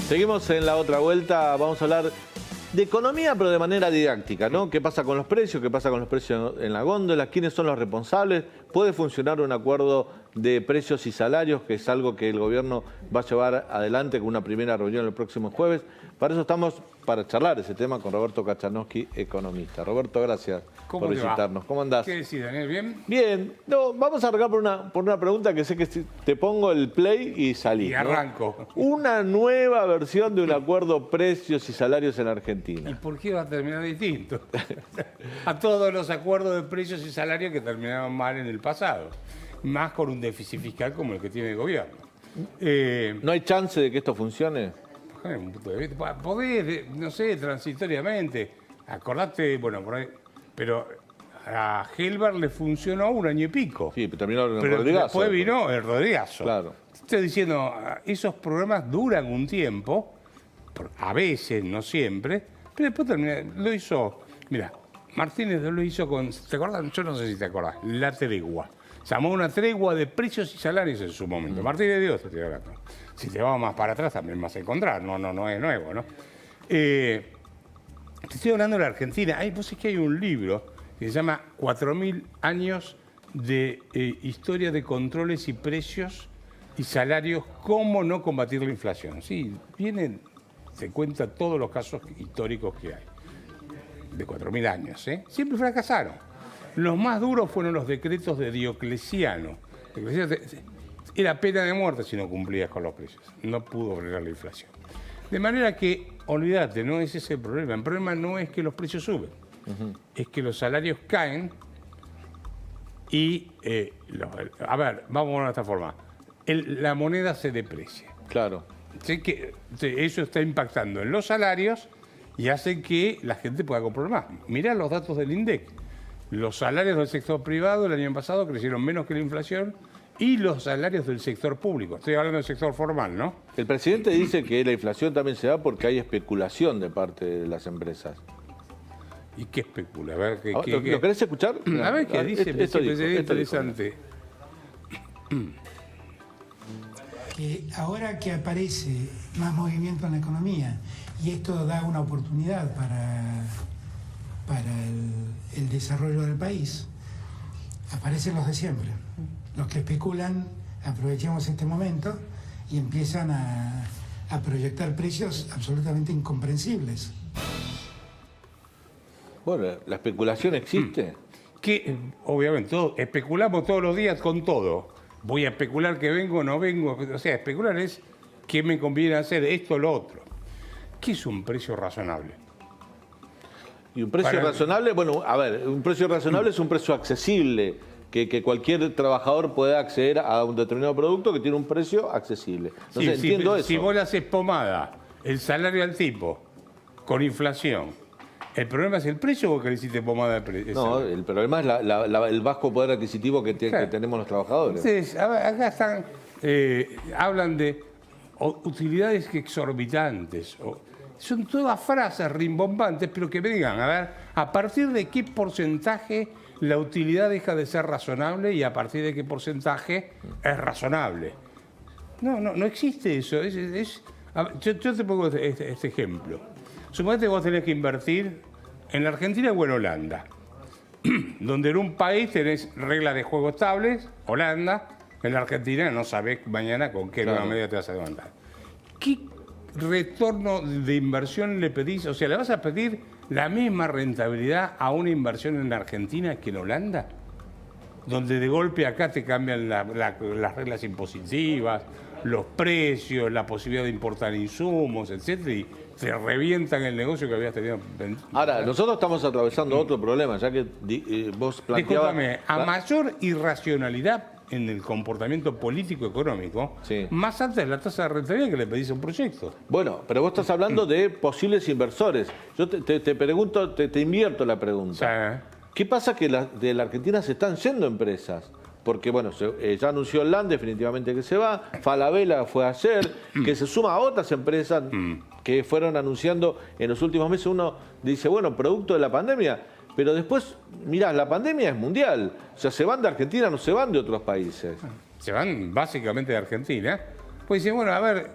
Seguimos en la otra vuelta, vamos a hablar de economía, pero de manera didáctica, ¿no? ¿Qué pasa con los precios? ¿Qué pasa con los precios en la góndola? ¿Quiénes son los responsables? ¿Puede funcionar un acuerdo de precios y salarios, que es algo que el gobierno va a llevar adelante con una primera reunión el próximo jueves? Para eso estamos para charlar ese tema con Roberto Kachanowski, economista. Roberto, gracias por visitarnos. ¿Cómo andás? ¿Qué decís, Daniel? ¿Bien? Bien. No, vamos a arrancar por una pregunta que sé que te pongo el play y salís. Y arranco. ¿No? Una nueva versión de un acuerdo precios y salarios en Argentina. ¿Y por qué va a terminar distinto? A todos los acuerdos de precios y salarios que terminaron mal en el pasado. Más con un déficit fiscal como el que tiene el gobierno. ¿No hay chance de que esto funcione? Un punto de vista. Podés, no sé, transitoriamente. Acordate, bueno, por ahí, pero a Helber le funcionó un año y pico. Sí, pero terminó en pero Rodrigazo. Después vino el Rodrigazo. Claro. Estoy diciendo, esos programas duran un tiempo, a veces, no siempre, pero después termina, lo hizo, mira, Martínez lo hizo con, ¿te acordás? Yo no sé si te acordás, la tregua. Se llamó una tregua de precios y salarios en su momento. Martínez Dios te estoy hablando. Si te vas más para atrás también vas a encontrar, no es nuevo, ¿no? Te estoy hablando de la Argentina. Vos sabés que hay un libro que se llama 4000 años de historia de controles y precios y salarios, cómo no combatir la inflación. Sí, se cuenta todos los casos históricos que hay, de 4000 años, ¿eh? Siempre fracasaron. Los más duros fueron los decretos de Diocleciano. Era pena de muerte si no cumplías con los precios. No pudo frenar la inflación. De manera que, olvídate, no es ese el problema. El problema no es que los precios suben, es que los salarios caen y, a ver, vamos a ver de esta forma. La moneda se deprecia. Claro. Sé que eso está impactando en los salarios y hace que la gente pueda comprar más. Mirá los datos del INDEC. Los salarios del sector privado el año pasado crecieron menos que la inflación y los salarios del sector público. Estoy hablando del sector formal, ¿no? El presidente dice que la inflación también se da porque hay especulación de parte de las empresas. ¿Y qué especula? A ver, ¿Lo querés escuchar? A ver qué dice. Esto Es interesante. Que ahora que aparece más movimiento en la economía y esto da una oportunidad para el desarrollo del país, aparecen los de siempre. Los que especulan, aprovechemos este momento y empiezan a proyectar precios absolutamente incomprensibles. Bueno, ¿la especulación existe? Que, obviamente, especulamos todos los días con todo. Voy a especular que vengo o no vengo. O sea, especular es qué me conviene hacer, esto o lo otro. ¿Qué es un precio razonable? Y un precio razonable, bueno, a ver, un precio razonable es un precio accesible, que cualquier trabajador pueda acceder a un determinado producto que tiene un precio accesible. Entonces, entiendo eso. Si vos le haces pomada, el salario al tipo, con inflación, ¿el problema es el precio o que le hiciste pomada al precio? No, el problema es el bajo poder adquisitivo que tenemos los trabajadores. Entonces, acá están, hablan de utilidades exorbitantes. Son todas frases rimbombantes, pero que me digan, a ver, ¿a partir de qué porcentaje la utilidad deja de ser razonable y a partir de qué porcentaje es razonable? No existe eso. Yo te pongo este ejemplo. Suponete que vos tenés que invertir en la Argentina o en Holanda, donde en un país tenés reglas de juego estables, Holanda, en la Argentina no sabés mañana con qué nueva medida te vas a levantar. ¿Qué retorno de inversión le pedís? O sea, ¿le vas a pedir la misma rentabilidad a una inversión en la Argentina que en Holanda? Donde de golpe acá te cambian las reglas impositivas, los precios, la posibilidad de importar insumos, etcétera, y te revientan el negocio que habías tenido. Ahora, nosotros estamos atravesando otro problema, ya que vos planteabas... Discúlpame, a mayor irracionalidad en el comportamiento político-económico, más alta es la tasa de rentabilidad que le pedís a un proyecto. Bueno, pero vos estás hablando de posibles inversores. Yo te pregunto, te invierto la pregunta. ¿Qué pasa que de la Argentina se están yendo empresas? Porque, bueno, ya anunció el LAN definitivamente que se va, Falabella fue ayer, que se suma a otras empresas que fueron anunciando en los últimos meses. Uno dice, bueno, producto de la pandemia, pero después, mirá, la pandemia es mundial. O sea, se van de Argentina, no se van de otros países. Se van básicamente de Argentina. Pues dicen, bueno, a ver,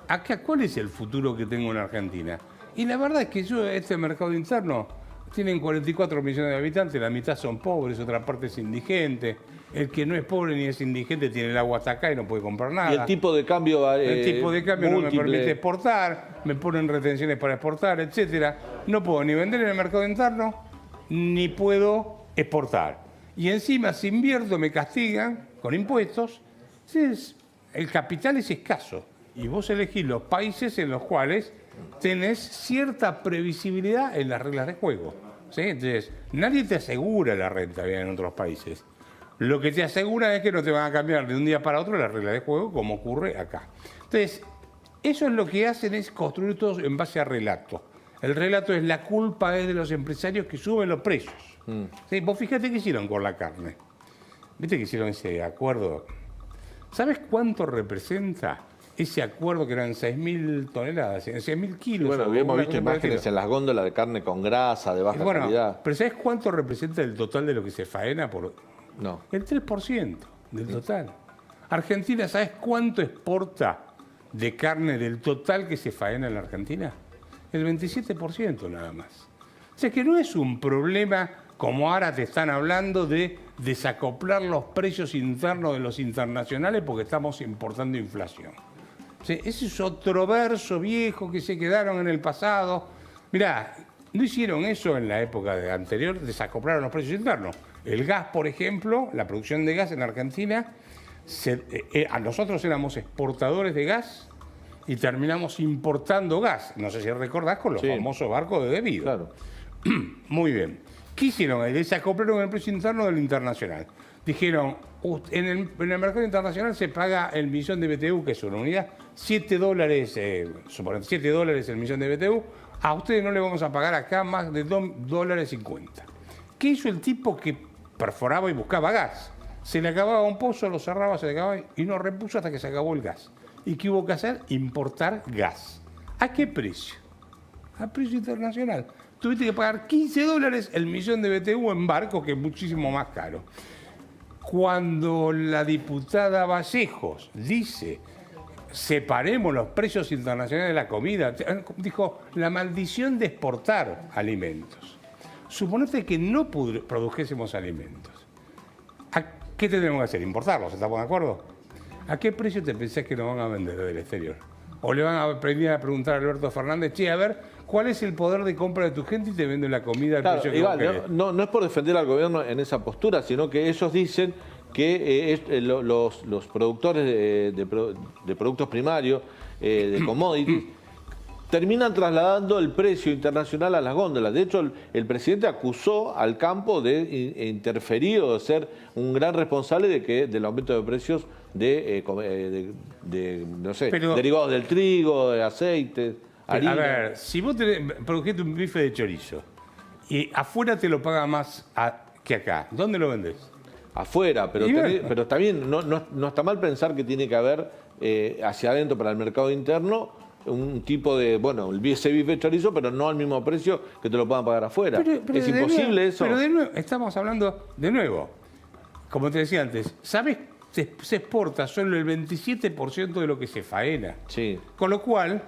acá, ¿cuál es el futuro que tengo en Argentina? Y la verdad es que este mercado interno, tienen 44 millones de habitantes, la mitad son pobres, otra parte es indigente. El que no es pobre ni es indigente tiene el agua hasta acá y no puede comprar nada. Y el tipo de cambio el tipo de cambio no me múltiple. permite exportar, me ponen retenciones para exportar, etcétera. No puedo ni vender en el mercado interno, ni puedo exportar. Y encima, si invierto, me castigan con impuestos. Entonces, el capital es escaso. Y vos elegís los países en los cuales tenés cierta previsibilidad en las reglas de juego. ¿Sí? Entonces, nadie te asegura la renta bien en otros países. Lo que te asegura es que no te van a cambiar de un día para otro las reglas de juego, como ocurre acá. Entonces, eso es lo que hacen, es construir todo en base a relato. El relato es la culpa es de los empresarios que suben los precios. ¿Sí? Vos fíjate qué hicieron con la carne. ¿Viste que hicieron ese acuerdo? ¿Sabes cuánto representa ese acuerdo que eran 6.000 toneladas, 6.000 kilos? Bueno, habíamos visto imágenes en las góndolas de carne con grasa, de baja calidad. Pero ¿sabes cuánto representa el total de lo que se faena? No. El 3% del total. Argentina, ¿sabes cuánto exporta de carne del total que se faena en la Argentina? El 27% nada más. O sea que no es un problema, como ahora te están hablando, de desacoplar los precios internos de los internacionales porque estamos importando inflación. O sea, ese es otro verso viejo que se quedaron en el pasado. Mirá, no hicieron eso en la época anterior, desacoplaron los precios internos. El gas, por ejemplo, la producción de gas en Argentina, nosotros éramos exportadores de gas y terminamos importando gas. No sé si recordás con los famosos barcos de debido. Claro. Muy bien. ¿Qué hicieron? Desacoplaron el precio interno del internacional. Dijeron, en el mercado internacional se paga el millón de BTU, que es una unidad, $7, suponete, $7 el millón de BTU. A ustedes no le vamos a pagar acá más de $2.50. ¿Qué hizo el tipo que perforaba y buscaba gas? Se le acababa un pozo, lo cerraba, se le acababa y no repuso hasta que se acabó el gas. ¿Y qué hubo que hacer? Importar gas. ¿A qué precio? A precio internacional. Tuviste que pagar $15 el millón de BTU en barco, que es muchísimo más caro. Cuando la diputada Vallejos dice separemos los precios internacionales de la comida, dijo la maldición de exportar alimentos. Suponete que no produjésemos alimentos. ¿Qué tendremos que hacer? ¿Importarlos? ¿Estamos de acuerdo? ¿A qué precio te pensás que nos van a vender del exterior? O le van a venir a preguntar a Alberto Fernández, che, a ver, ¿cuál es el poder de compra de tu gente y te venden la comida al precio que vos querés? No es por defender al gobierno en esa postura, sino que ellos dicen que los productores de productos primarios, de commodities, terminan trasladando el precio internacional a las góndolas. De hecho, el presidente acusó al campo de interferir o de ser un gran responsable del aumento de precios no sé, derivados del trigo, de aceite, harina. A ver, si vos produjiste un bife de chorizo y afuera te lo paga más que acá, ¿dónde lo vendés? Afuera, pero también no está mal pensar que tiene que haber hacia adentro para el mercado interno un tipo de, ese bife de chorizo, pero no al mismo precio que te lo puedan pagar afuera. Es imposible eso. Pero de nuevo, estamos hablando de nuevo, como te decía antes, ¿sabes? Se exporta solo el 27% de lo que se faena. Sí. Con lo cual,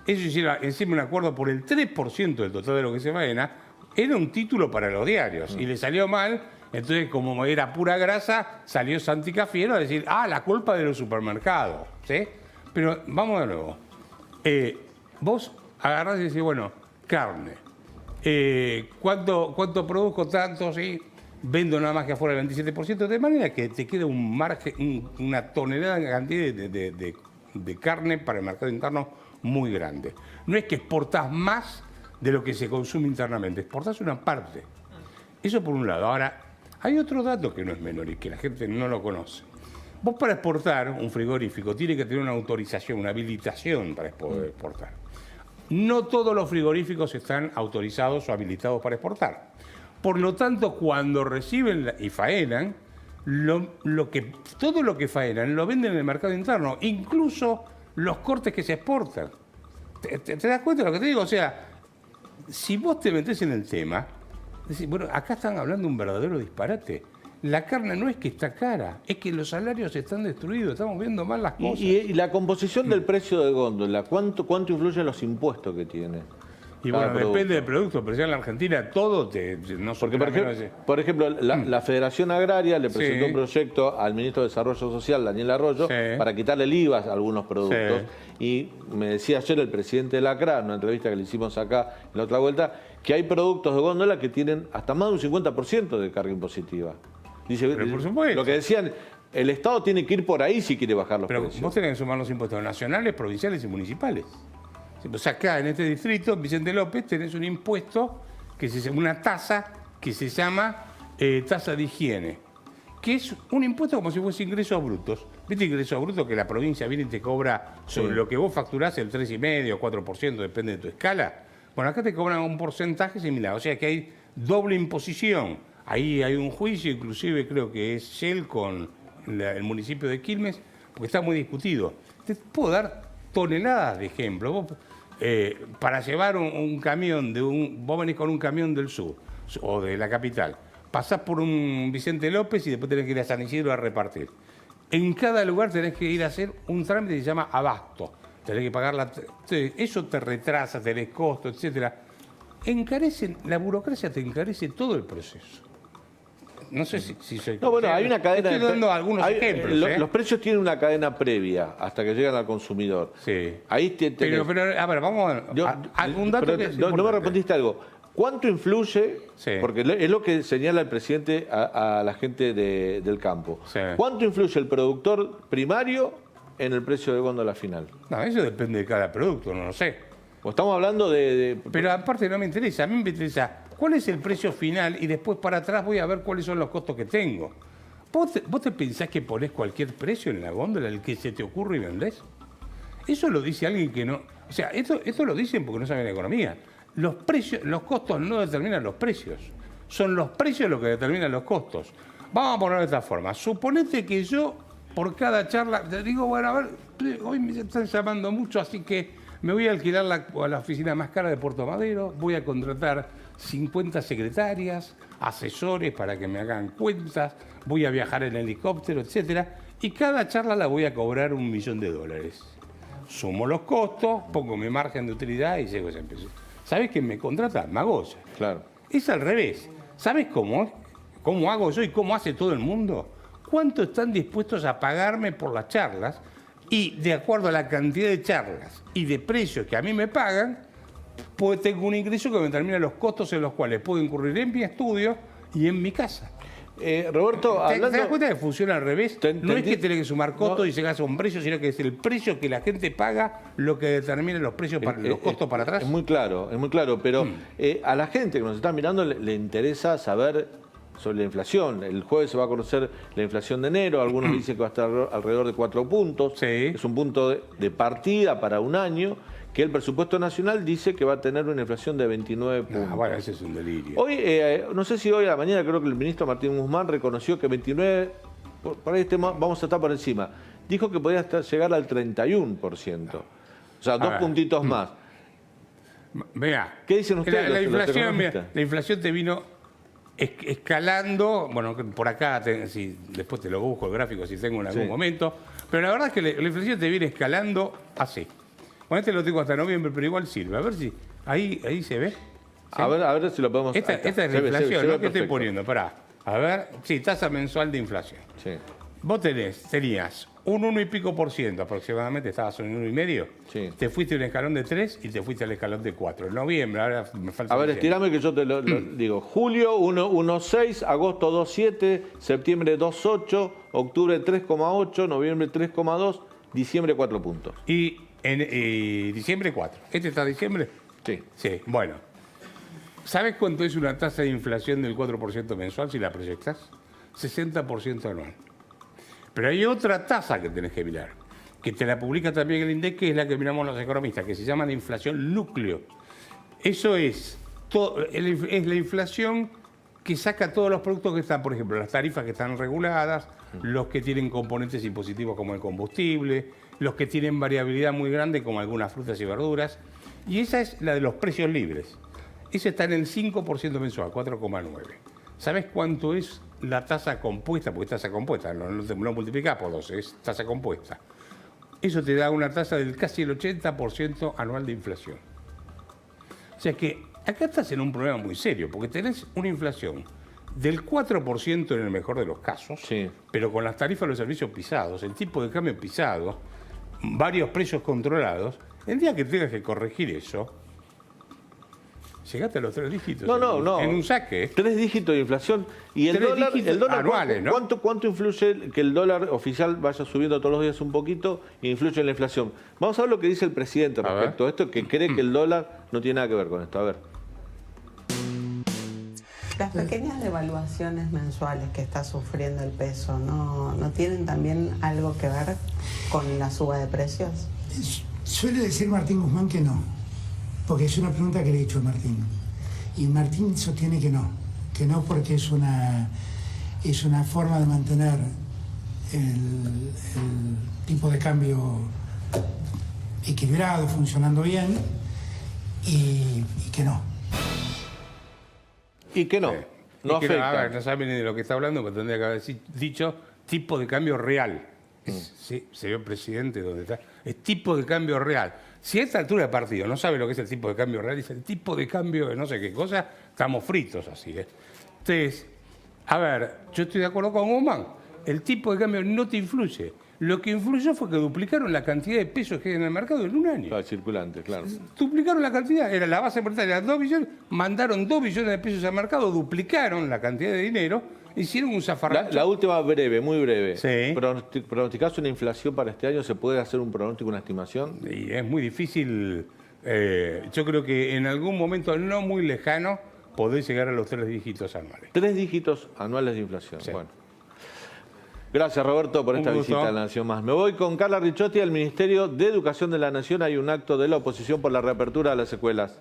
ellos hicieron encima un acuerdo por el 3% del total de lo que se faena, era un título para los diarios, y le salió mal. Entonces, como era pura grasa, salió Santi Cafiero a decir, la culpa de los supermercados. ¿Sí? Pero vamos de nuevo. Vos agarrás y decís, bueno, carne. ¿Cuánto produzco? Tanto, sí. Vendo nada más que afuera el 27%, de manera que te queda un margen, una tonelada de cantidad de carne para el mercado interno muy grande. No es que exportás más de lo que se consume internamente, exportás una parte. Eso por un lado. Ahora, hay otro dato que no es menor y que la gente no lo conoce. Vos para exportar un frigorífico tiene que tener una autorización, una habilitación para poder exportar. No todos los frigoríficos están autorizados o habilitados para exportar. Por lo tanto, cuando reciben y faenan, todo lo que faenan lo venden en el mercado interno, incluso los cortes que se exportan. ¿Te das cuenta de lo que te digo? O sea, si vos te metés en el tema, decís, bueno, acá están hablando un verdadero disparate. La carne no es que está cara, es que los salarios están destruidos, estamos viendo mal las cosas. Y la composición del precio de góndola, ¿cuánto influyen los impuestos que tiene? Y bueno, depende del producto, pero ya en la Argentina todo no porque por ejemplo la Federación Agraria le presentó un proyecto al ministro de Desarrollo Social, Daniel Arroyo, para quitarle el IVA a algunos productos. Y me decía ayer el presidente de la CRA, en una entrevista que le hicimos acá en la otra vuelta, que hay productos de góndola que tienen hasta más de un 50% de carga impositiva. Dice, pero por supuesto. Lo que decían, el Estado tiene que ir por ahí si quiere bajar los precios. Pero vos tenés que sumar los impuestos nacionales, provinciales y municipales. O sea, acá en este distrito, Vicente López, tenés un impuesto, una tasa que se llama tasa de higiene, que es un impuesto como si fuese ingresos brutos. ¿Viste ingresos brutos que la provincia viene y te cobra sobre lo que vos facturás el 3,5% o 4%, depende de tu escala? Bueno, acá te cobran un porcentaje similar, o sea que hay doble imposición. Ahí hay un juicio, inclusive creo que es Shell con el municipio de Quilmes, porque está muy discutido. Te puedo dar toneladas de ejemplos. Vos, para llevar un camión, vos venís con un camión del sur o de la capital, pasás por un Vicente López y después tenés que ir a San Isidro a repartir. En cada lugar tenés que ir a hacer un trámite que se llama abasto. Tenés que pagar eso te retrasa, tenés costos, etcétera. La burocracia te encarece todo el proceso. No sé si soy... No, bueno, hay una cadena... Estoy dando algunos ejemplos. Los precios tienen una cadena previa hasta que llegan al consumidor. Sí. Ahí pero, a ver, vamos a un dato que es no me respondiste algo. ¿Cuánto influye? Sí. Porque es lo que señala el presidente a la gente del campo. Sí. ¿Cuánto influye el productor primario en el precio de góndola final? No, eso depende de cada producto, no lo sé. O estamos hablando Pero aparte no me interesa, a mí me interesa cuál es el precio final y después para atrás voy a ver cuáles son los costos que tengo. ¿Vos te pensás que ponés cualquier precio en la góndola, el que se te ocurre y vendés? Eso lo dice alguien que no... O sea, esto lo dicen porque no saben de economía. Los costos no determinan los precios. Son los precios los que determinan los costos. Vamos a ponerlo de esta forma. Suponete que yo, por cada charla, te digo, bueno, a ver, hoy me están llamando mucho, así que me voy a alquilar a la oficina más cara de Puerto Madero, voy a contratar 50 secretarias, asesores para que me hagan cuentas, voy a viajar en helicóptero, etcétera, y cada charla la voy a cobrar $1.000.000. Sumo los costos, pongo mi margen de utilidad y llego a ese precio. ¿Sabés quién me contrata? Magoya. Claro. Es al revés. ¿Sabés cómo hago yo y cómo hace todo el mundo? ¿Cuánto están dispuestos a pagarme por las charlas? Y de acuerdo a la cantidad de charlas y de precios que a mí me pagan, pues tengo un ingreso que me determina los costos en los cuales puedo incurrir en mi estudio y en mi casa. Roberto, ¿Te das cuenta que funciona al revés? No es que tenés que sumar costos y llegas a un precio, sino que es el precio que la gente paga lo que determina los precios los costos para atrás. Es muy claro, pero a la gente que nos está mirando le interesa saber sobre la inflación. El jueves se va a conocer la inflación de enero, algunos dicen que va a estar alrededor de 4 puntos. Sí. Es un punto de partida para un año, que el presupuesto nacional dice que va a tener una inflación de 29 puntos. Bueno, ese es un delirio. Hoy, no sé si hoy a la mañana, creo que el ministro Martín Guzmán reconoció que 29, por ahí vamos a estar por encima. Dijo que podía llegar al 31%. O sea, 2 puntitos más. Vea, ¿Qué dicen ustedes? La inflación te vino escalando, bueno, por acá, después te lo busco el gráfico si tengo en algún momento, pero la verdad es que la inflación te viene escalando así. Bueno, este lo tengo hasta noviembre, pero igual sirve. A ver si ahí se ve. ¿Sí? A ver si lo podemos... Esta es la inflación, ¿no? ¿Qué estoy poniendo? Pará. A ver, sí, tasa mensual de inflación. Sí. Vos tenías un 1 y pico por ciento aproximadamente, estabas en 1,5. Sí. Te fuiste a un escalón de 3 y te fuiste al escalón de 4. En noviembre, ahora me falta... A ver, estirame que yo te lo digo. Julio 1,6, agosto 2,7, septiembre 2,8, octubre 3,8, noviembre 3,2, diciembre 4 puntos. Y diciembre 4. ¿Este está diciembre? Sí. Sí, bueno. ¿Sabes cuánto es una tasa de inflación del 4% mensual si la proyectas? 60% anual. Pero hay otra tasa que tenés que mirar, que te la publica también el INDEC, que es la que miramos los economistas, que se llama la inflación núcleo. Eso es la inflación que saca todos los productos que están, por ejemplo, las tarifas que están reguladas, los que tienen componentes impositivos como el combustible, los que tienen variabilidad muy grande como algunas frutas y verduras. Y esa es la de los precios libres. Esa está en el 5% mensual, 4,9. ¿Sabes cuánto es la tasa compuesta, porque es tasa compuesta, no multiplicás por 12, es tasa compuesta. Eso te da una tasa del casi el 80% anual de inflación. O sea que acá estás en un problema muy serio, porque tenés una inflación del 4% en el mejor de los casos, Sí. pero con las tarifas de los servicios pisados, el tipo de cambio pisado, varios precios controlados. El día que tengas que corregir eso, llegaste a los 3 dígitos. No. En un saque. 3 dígitos de inflación. Y el 3 dólar, dígitos anuales, ¿no? ¿cuánto influye que el dólar oficial vaya subiendo todos los días un poquito y influye en la inflación? Vamos a ver lo que dice el presidente respecto a esto, que cree que el dólar no tiene nada que ver con esto. A ver. Las pequeñas devaluaciones mensuales que está sufriendo el peso, ¿no tienen también algo que ver con la suba de precios? Suele decir Martín Guzmán que no, porque es una pregunta que le he hecho a Martín. Y Martín sostiene que no porque es una forma de mantener el tipo de cambio equilibrado, funcionando bien, y que no. Y que no. Sí. No Y que afecta. a ver, no sabe ni de lo que está hablando, pero tendría que haber dicho tipo de cambio real. Sí, señor presidente, ¿dónde está? Es tipo de cambio real. Si a esta altura de partido no sabe lo que es el tipo de cambio real, dice el tipo de cambio de no sé qué cosa, estamos fritos así. Entonces, a ver, yo estoy de acuerdo con Guzmán. El tipo de cambio no te influye. Lo que influyó fue que duplicaron la cantidad de pesos que hay en el mercado en un año. Claro, circulante, claro. Duplicaron la cantidad, era la base monetaria, 2 billones, mandaron 2 billones de pesos al mercado, duplicaron la cantidad de dinero, hicieron un zafarrancho. La última breve, muy breve. Sí. ¿Pronosticás una inflación para este año? ¿Se puede hacer un pronóstico, una estimación? Y es muy difícil, yo creo que en algún momento no muy lejano podés llegar a los 3 dígitos anuales. 3 dígitos anuales de inflación. Sí. Bueno. Gracias, Roberto, por esta Un gusto. visita a la Nación Más. Me voy con Carla Ricciotti al Ministerio de Educación de la Nación. Hay un acto de la oposición por la reapertura de las escuelas.